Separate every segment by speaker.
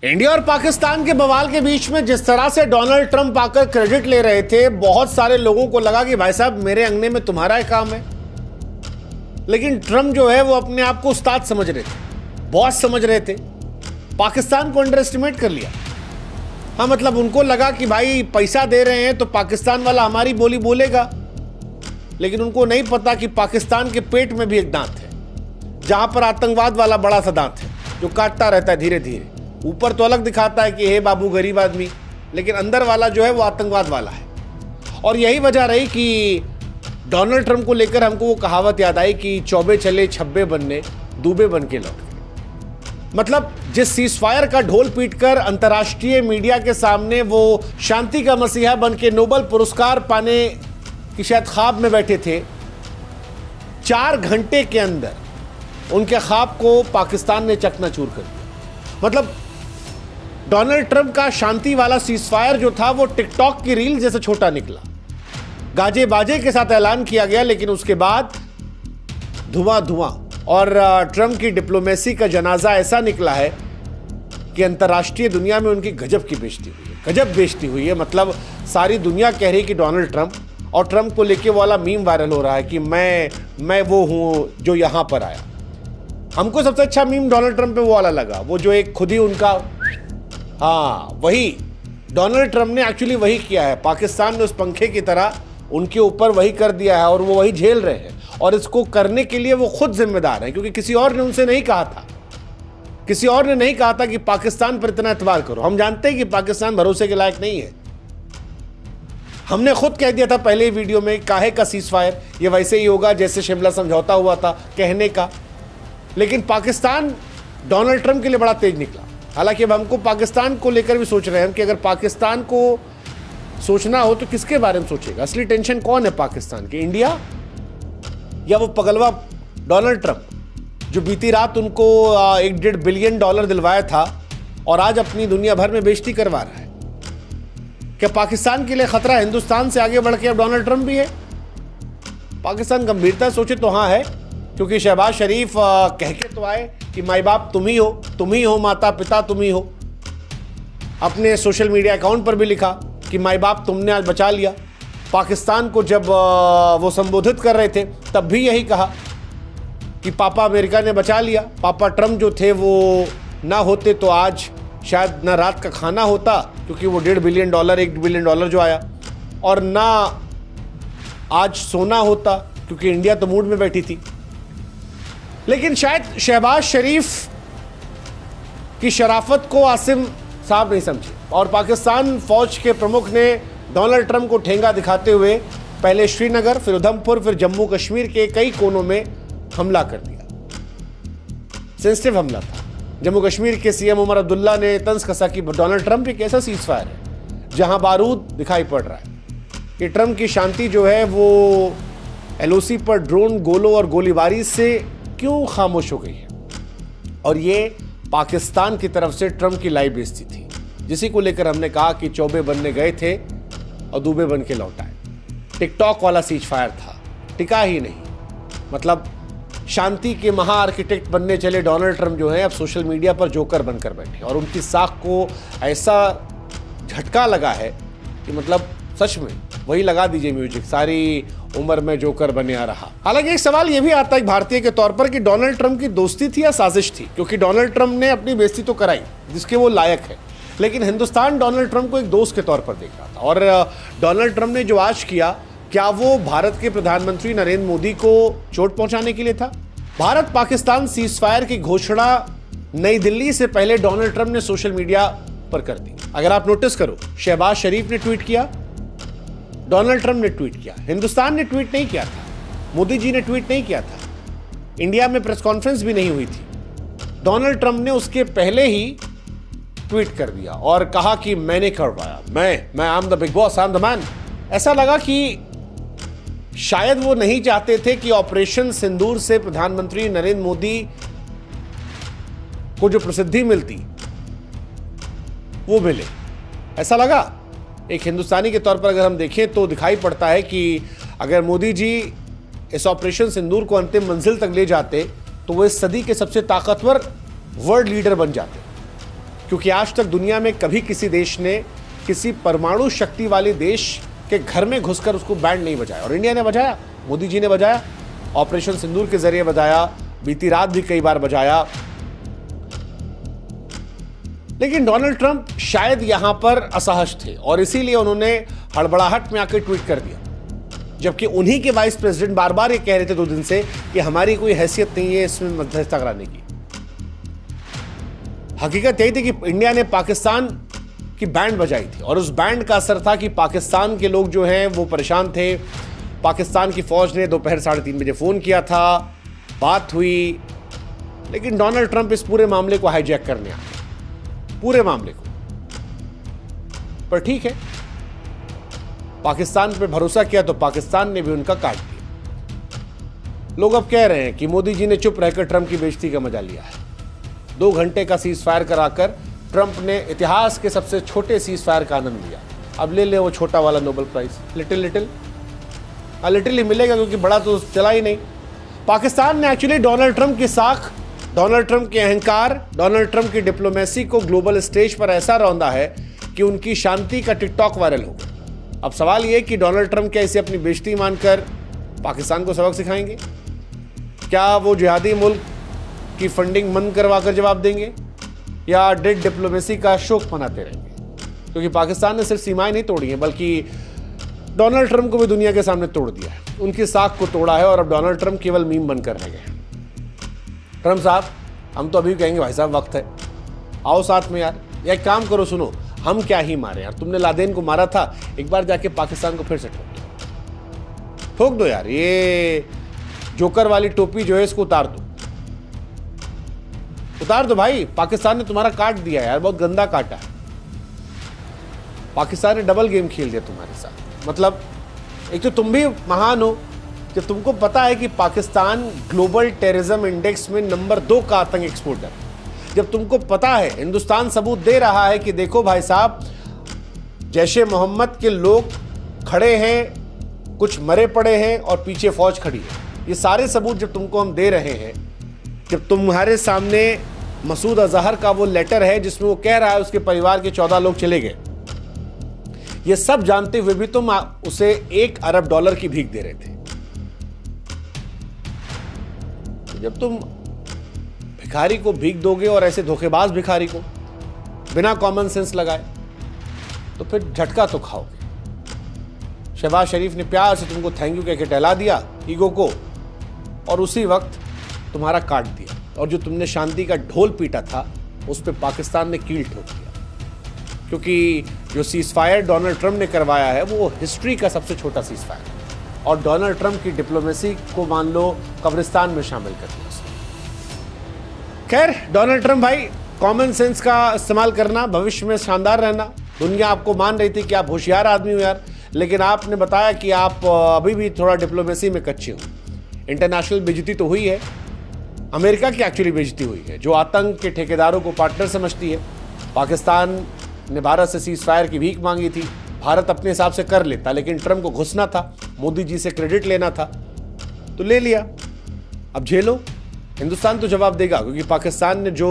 Speaker 1: India और पाकिस्तान के बवाल के बीच में जिस तरह से डोनाल्ड ट्रंप आकर क्रेडिट ले रहे थे, बहुत सारे लोगों को लगा कि भाई साहब मेरे अंगने में तुम्हारा ही काम है। लेकिन ट्रंप जो है वो अपने आप को उस्ताद समझ रहे थे, बॉस समझ रहे थे, पाकिस्तान को अंडर एस्टिमेट कर लिया। हाँ, मतलब उनको लगा कि भाई पैसा दे रहे हैं तो पाकिस्तान वाला हमारी बोली बोलेगा, लेकिन उनको नहीं पता कि पाकिस्तान के पेट में भी एक दांत है, जहां पर आतंकवाद वाला बड़ा सा दांत है जो काटता रहता है धीरे धीरे। ऊपर तो अलग दिखाता है कि हे बाबू गरीब आदमी, लेकिन अंदर वाला जो है वो आतंकवाद वाला है। और यही वजह रही कि डोनाल्ड ट्रंप को लेकर हमको वो कहावत याद आई कि चौबे चले छब्बे बनने, दूबे बन के लौट गए। मतलब जिस सीजफायर का ढोल पीटकर अंतर्राष्ट्रीय मीडिया के सामने वो शांति का मसीहा बन के नोबेल पुरस्कार पाने की शायद ख्वाब में बैठे थे, 4 घंटे के अंदर उनके ख्वाब को पाकिस्तान ने चकनाचूर कर दिया। मतलब डोनाल्ड ट्रंप का शांति वाला सीजफायर जो था वो टिकटॉक की रील जैसे छोटा निकला, गाजे बाजे के साथ ऐलान किया गया, लेकिन उसके बाद धुआं धुआं। और ट्रंप की डिप्लोमेसी का जनाजा ऐसा निकला है कि अंतर्राष्ट्रीय दुनिया में उनकी गजब की बेइज्जती हुई है, गजब बेइज्जती हुई है। मतलब सारी दुनिया कह रही कि डोनाल्ड ट्रंप, और ट्रंप को लेके वाला मीम वायरल हो रहा है कि मैं वो हूं जो यहां पर आया। हमको सबसे अच्छा मीम डोनाल्ड ट्रंप पे वो वाला लगा, वो जो एक खुद ही उनका, हाँ वही डोनाल्ड ट्रंप ने एक्चुअली वही किया है। पाकिस्तान ने उस पंखे की तरह उनके ऊपर वही कर दिया है और वो वही झेल रहे हैं। और इसको करने के लिए वो खुद जिम्मेदार हैं, क्योंकि किसी और ने उनसे नहीं कहा था, किसी और ने नहीं कहा था कि पाकिस्तान पर इतना एतबार करो। हम जानते हैं कि पाकिस्तान भरोसे के लायक नहीं है। हमने खुद कह दिया था पहले ही वीडियो में, काहे का सीजफायर, ये वैसे ही होगा जैसे शिमला समझौता हुआ था कहने का। लेकिन पाकिस्तान डोनाल्ड ट्रंप के लिए बड़ा तेज निकला। हालांकि अब हमको पाकिस्तान को लेकर भी सोच रहे हैं कि अगर पाकिस्तान को सोचना हो तो किसके बारे में सोचेगा? असली टेंशन कौन है पाकिस्तान की, इंडिया या वो पगलवा डोनाल्ड ट्रंप जो बीती रात उनको $1.5 बिलियन दिलवाया था और आज अपनी दुनिया भर में बेइज्जती करवा रहा है? क्या पाकिस्तान के लिए खतरा हिंदुस्तान से आगे बढ़ के अब डोनाल्ड ट्रंप भी है? पाकिस्तान गंभीरता सोचे तो हाँ है, क्योंकि शहबाज शरीफ कह के तो आए कि माई बाप तुम ही हो, माता पिता तुम ही हो। अपने सोशल मीडिया अकाउंट पर भी लिखा कि माई बाप तुमने आज बचा लिया। पाकिस्तान को जब वो संबोधित कर रहे थे तब भी यही कहा कि पापा अमेरिका ने बचा लिया। पापा ट्रंप जो थे वो ना होते तो आज शायद ना रात का खाना होता, क्योंकि वो $1.5 बिलियन जो आया, और ना आज सोना होता, क्योंकि इंडिया तो मूड में बैठी थी। लेकिन शायद शहबाज शरीफ की शराफत को आसिम साहब नहीं समझे और पाकिस्तान फौज के प्रमुख ने डोनाल्ड ट्रंप को ठेंगा दिखाते हुए पहले श्रीनगर, फिर उधमपुर, फिर जम्मू कश्मीर के कई कोनों में हमला कर दिया। सेंसिटिव हमला था। जम्मू कश्मीर के सीएम उमर अब्दुल्ला ने तंज कसा कि डोनाल्ड ट्रंप एक ऐसा सीजफायर है जहां बारूद दिखाई पड़ रहा है कि ट्रंप की शांति जो है वो एलओसी पर ड्रोन, गोलों और गोलीबारी से क्यों खामोश हो गई है। और ये पाकिस्तान की तरफ से ट्रंप की लाइव बेइज्जती थी, जिसी को लेकर हमने कहा कि चौबे बनने गए थे और दूबे बन के लौट आए। टिकटॉक वाला सीजफायर था, टिका ही नहीं। मतलब शांति के महा आर्किटेक्ट बनने चले डोनाल्ड ट्रंप जो है अब सोशल मीडिया पर जोकर बनकर बैठे, और उनकी साख को ऐसा झटका लगा है कि मतलब सच में वही लगा दीजिए म्यूजिक, सारी उम्र में जोकर बने आ रहा। हालांकि एक सवाल यह भी आता है भारतीय के तौर पर कि डोनाल्ड ट्रंप की दोस्ती थी या साजिश थी, क्योंकि डोनाल्ड ट्रंप ने अपनी बेइज्जती तो कराई जिसके वो लायक है, लेकिन हिंदुस्तान डोनाल्ड ट्रंप को एक दोस्त के तौर पर देख रहा था। और डोनाल्ड ट्रंप ने जो आज किया, क्या वो भारत के प्रधानमंत्री नरेंद्र मोदी को चोट पहुंचाने के लिए था? भारत पाकिस्तान सीजफायर की घोषणा नई दिल्ली से पहले डोनाल्ड ट्रंप ने सोशल मीडिया पर कर दी। अगर आप नोटिस करो, शहबाज शरीफ ने ट्वीट किया, डोनाल्ड ट्रंप ने ट्वीट किया, हिंदुस्तान ने ट्वीट नहीं किया था, मोदी जी ने ट्वीट नहीं किया था, इंडिया में प्रेस कॉन्फ्रेंस भी नहीं हुई थी। डोनाल्ड ट्रंप ने उसके पहले ही ट्वीट कर दिया और कहा कि मैंने करवाया, मैं I am the big boss, I am the man. ऐसा लगा कि शायद वो नहीं चाहते थे कि ऑपरेशन सिंदूर से प्रधानमंत्री नरेंद्र मोदी को जो प्रसिद्धि मिलती वो मिले, ऐसा लगा। एक हिंदुस्तानी के तौर पर अगर हम देखें तो दिखाई पड़ता है कि अगर मोदी जी इस ऑपरेशन सिंदूर को अंतिम मंजिल तक ले जाते तो वो इस सदी के सबसे ताकतवर वर्ल्ड लीडर बन जाते। क्योंकि आज तक दुनिया में कभी किसी देश ने किसी परमाणु शक्ति वाले देश के घर में घुसकर उसको बैंड नहीं बजाया, और इंडिया ने बजाया, मोदी जी ने बजाया, ऑपरेशन सिंदूर के जरिए बजाया, बीती रात भी कई बार बजाया। लेकिन डोनाल्ड ट्रंप शायद यहां पर असहज थे और इसीलिए उन्होंने हड़बड़ाहट में आकर ट्वीट कर दिया, जबकि उन्हीं के वाइस प्रेसिडेंट बार बार ये कह रहे थे 2 दिन से कि हमारी कोई हैसियत नहीं है इसमें मध्यस्थता कराने की। हकीकत यही थी कि इंडिया ने पाकिस्तान की बैंड बजाई थी और उस बैंड का असर था कि पाकिस्तान के लोग जो हैं वो परेशान थे। पाकिस्तान की फौज ने दोपहर 3:30 बजे फोन किया था, बात हुई, लेकिन डोनाल्ड ट्रंप इस पूरे मामले को हाईजैक करने आए, पूरे मामले को। पर ठीक है, पाकिस्तान पे भरोसा किया तो पाकिस्तान ने भी उनका काट दिया। लोग अब कह रहे हैं कि मोदी जी ने चुप रहकर ट्रंप की बेइज्जती का मजा लिया है। 2 घंटे का सीज फायर कराकर ट्रंप ने इतिहास के सबसे छोटे सीज फायर का आनंद लिया। अब ले ले वो छोटा वाला नोबेल प्राइज, लिटिल ही मिलेगा, क्योंकि बड़ा तो चला ही नहीं। पाकिस्तान ने एक्चुअली डोनाल्ड ट्रंप की साख, डोनाल्ड ट्रंप के अहंकार, डोनाल्ड ट्रंप की डिप्लोमेसी को ग्लोबल स्टेज पर ऐसा रौंदा है कि उनकी शांति का टिकटॉक वायरल हो गया। अब सवाल यह कि डोनाल्ड ट्रंप क्या इसे अपनी बेइज्जती मानकर पाकिस्तान को सबक सिखाएंगे? क्या वो जिहादी मुल्क की फंडिंग बंद करवा कर जवाब देंगे, या डेड डिप्लोमेसी का शोक मनाते रहेंगे? क्योंकि पाकिस्तान ने सिर्फ सीमाएं नहीं तोड़ी हैं, बल्कि डोनाल्ड ट्रंप को भी दुनिया के सामने तोड़ दिया है, उनकी साख को तोड़ा है, और अब डोनाल्ड ट्रंप केवल मीम बनकर रह गए। ट्रंप साहब, हम तो अभी कहेंगे भाई साहब वक्त है, आओ साथ में यार, एक काम करो, सुनो, हम क्या ही मारे यार, तुमने लादेन को मारा था, एक बार जाके पाकिस्तान को फिर से ठोक दो यार, ये जोकर वाली टोपी जो है इसको उतार दो भाई। पाकिस्तान ने तुम्हारा काट दिया यार, बहुत गंदा काटा है। पाकिस्तान ने डबल गेम खेल दिया तुम्हारे साथ। मतलब एक तो तुम भी महान हो कि तुमको पता है कि पाकिस्तान ग्लोबल टेररिज्म इंडेक्स में नंबर 2 का आतंक एक्सपोर्टर। जब तुमको पता है, हिंदुस्तान सबूत दे रहा है कि देखो भाई साहब, जैशे मोहम्मद के लोग खड़े हैं, कुछ मरे पड़े हैं और पीछे फौज खड़ी है, ये सारे सबूत जब तुमको हम दे रहे हैं, जब तुम्हारे सामने मसूद अजहर का वो लेटर है जिसमें वो कह रहा है उसके परिवार के 14 लोग चले गए, ये सब जानते हुए भी तुम उसे $1 अरब की भीख दे रहे थे। जब तुम भिखारी को भीख दोगे, और ऐसे धोखेबाज भिखारी को बिना कॉमन सेंस लगाए, तो फिर झटका तो खाओगे। शहबाज शरीफ ने प्यार से तुमको थैंक यू कह के टहला दिया ईगो को, और उसी वक्त तुम्हारा काट दिया, और जो तुमने शांति का ढोल पीटा था उस पर पाकिस्तान ने कील ठोक दिया। क्योंकि जो सीज फायर डोनाल्ड ट्रंप ने करवाया है वो हिस्ट्री का सबसे छोटा सीज फायर है, और डोनाल्ड ट्रंप की डिप्लोमेसी को मान लो कब्रिस्तान में शामिल कर दिया उसने। खैर, डोनाल्ड ट्रंप भाई, कॉमन सेंस का इस्तेमाल करना, भविष्य में शानदार रहना। दुनिया आपको मान रही थी कि आप होशियार आदमी हो यार, लेकिन आपने बताया कि आप अभी भी थोड़ा डिप्लोमेसी में कच्चे हो। इंटरनेशनल बेइज्जती तो हुई है, अमेरिका की एक्चुअली बेइज्जती हुई है, जो आतंक के ठेकेदारों को पार्टनर समझती है। पाकिस्तान ने भारत से सीज फायर की भीख मांगी थी, भारत अपने हिसाब से कर लेता, लेकिन ट्रंप को घुसना था, मोदी जी से क्रेडिट लेना था, तो ले लिया। अब झेलो, हिंदुस्तान तो जवाब देगा, क्योंकि पाकिस्तान ने जो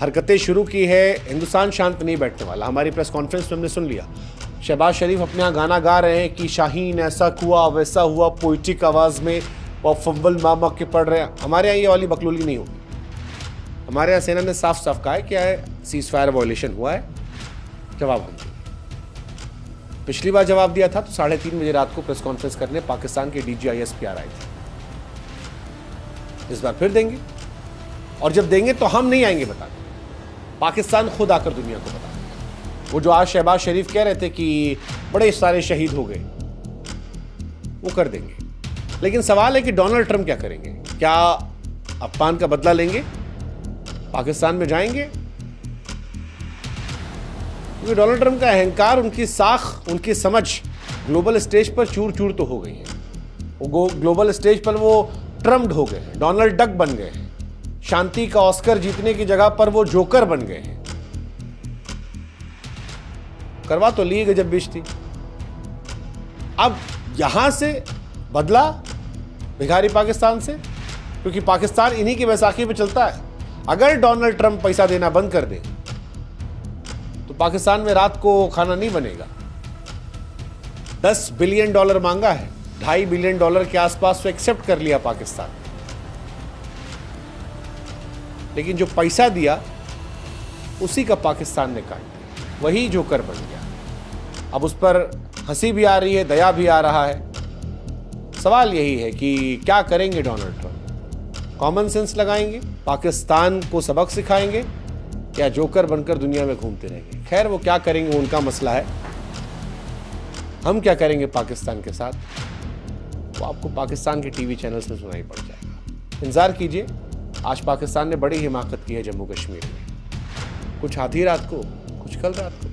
Speaker 1: हरकतें शुरू की है, हिंदुस्तान शांत नहीं बैठने वाला। हमारी प्रेस कॉन्फ्रेंस में हमने सुन लिया, शहबाज शरीफ अपने यहाँ गाना गा रहे हैं कि शाहीन ऐसा हुआ वैसा हुआ, पोइटिक आवाज़ में, और फंबल मामा के पढ़ रहे हैं। हमारे यहाँ ये वाली बकलोली नहीं होगी। हमारे यहाँ सेना ने साफ साफ कहा है क्या है, सीज फायर वायलेशन हुआ है, जवाब हम देंगे। पिछली बार जवाब दिया था तो 3:30 बजे रात को प्रेस कॉन्फ्रेंस करने पाकिस्तान के DGISPR आए थे। इस बार फिर देंगे, और जब देंगे तो हम नहीं आएंगे बताने, पाकिस्तान खुद आकर दुनिया को बता देगा। वो जो आज शहबाज शरीफ कह रहे थे कि बड़े सारे शहीद हो गए, वो कर देंगे। लेकिन सवाल है कि डोनाल्ड ट्रंप क्या करेंगे? क्या अपमान का बदला लेंगे, पाकिस्तान में जाएंगे? क्योंकि डोनाल्ड ट्रंप का अहंकार, उनकी साख, उनकी समझ ग्लोबल स्टेज पर चूर चूर तो हो गई है। वो ग्लोबल स्टेज पर वो ट्रम्प्ड हो गए हैं, डोनाल्ड डक बन गए हैं। शांति का ऑस्कर जीतने की जगह पर वो जोकर बन गए हैं। करवा तो ली गजब बेइज्जती। अब यहां से बदला भिखारी पाकिस्तान से, क्योंकि पाकिस्तान इन्हीं की बैसाखी पे चलता है। अगर डोनाल्ड ट्रंप पैसा देना बंद कर दे तो पाकिस्तान में रात को खाना नहीं बनेगा। $10 बिलियन मांगा है, $2.5 बिलियन के आसपास तो एक्सेप्ट कर लिया पाकिस्तान, लेकिन जो पैसा दिया उसी का पाकिस्तान ने काट दिया, वही जोकर बन गया। अब उस पर हंसी भी आ रही है, दया भी आ रहा है। सवाल यही है कि क्या करेंगे डोनाल्ड ट्रंप? कॉमन सेंस लगाएंगे, पाकिस्तान को सबक सिखाएंगे, या जोकर बनकर दुनिया में घूमते रहेंगे? खैर, वो क्या करेंगे उनका मसला है। हम क्या करेंगे पाकिस्तान के साथ, वो आपको पाकिस्तान के टीवी चैनल्स में सुनाई पड़ जाएगा। इंतजार कीजिए। आज पाकिस्तान ने बड़ी हिमाकत की है जम्मू कश्मीर में। कुछ आधी रात को, कुछ कल रात को।